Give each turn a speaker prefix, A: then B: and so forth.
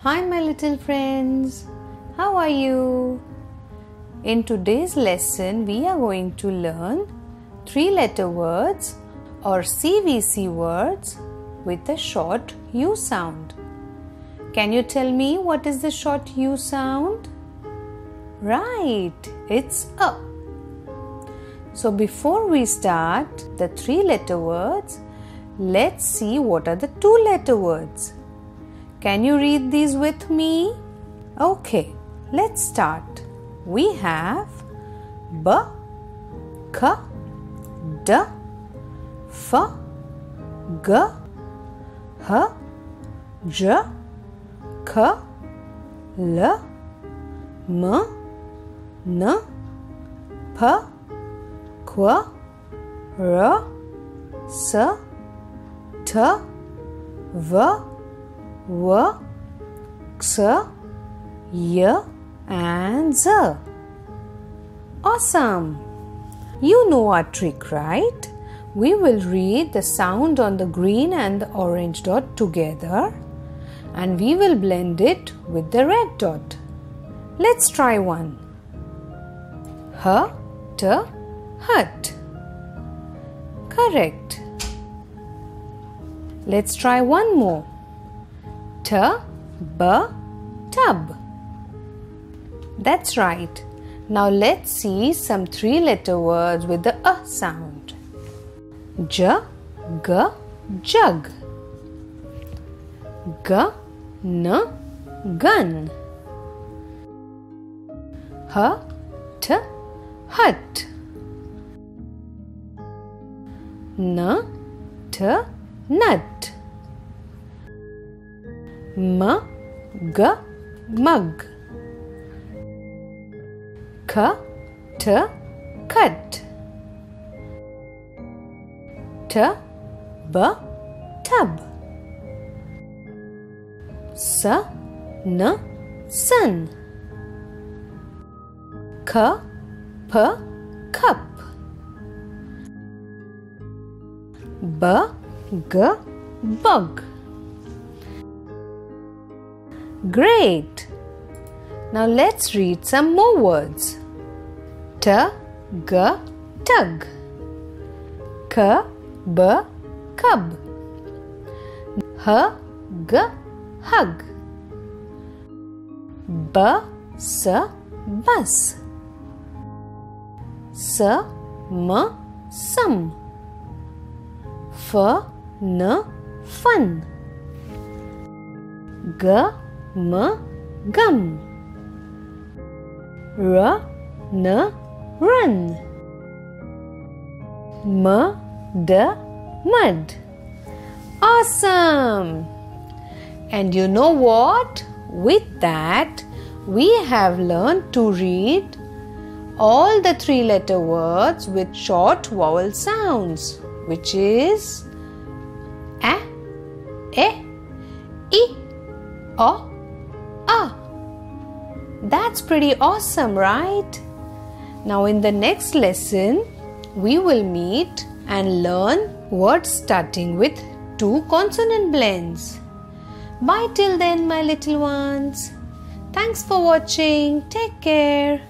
A: Hi my little friends, how are you? In today's lesson we are going to learn 3-letter words or CVC words with a short U sound. Can you tell me what is the short U sound? Right, it's A. So before we start the 3-letter words, let's see what are the 2-letter words. Can you read these with me? Okay, let's start. We have B, K, D, F, G, H, J, K, L, M, N, P, Q, R, S, T, V, W, X, Y and Z. Awesome! You know our trick, right? We will read the sound on the green and the orange dot together and we will blend it with the red dot. Let's try one. H, T, hut. Correct. Let's try one more. T, B, tub. That's right. Now let's see some 3-letter words with the A sound. J, G, jug. G, N, gun. H, T, hut. N, T, nut. M, G, mug. K, T, cut. T, B, tub. S, N, sun. K, P, cup. B, G, bug. Great! Now let's read some more words. T, G, tug. K, B, cub. H, G, hug. B, S, bus. S, M, sum. F, N, fun. G, M, gum. R, N, run. M, D, mud. Awesome! And you know what? With that, we have learned to read all the 3-letter words with short vowel sounds, which is A, E, I, O, A. That's pretty awesome, right? Now in the next lesson, we will meet and learn words starting with 2 consonant blends. Bye till then, my little ones. Thanks for watching. Take care.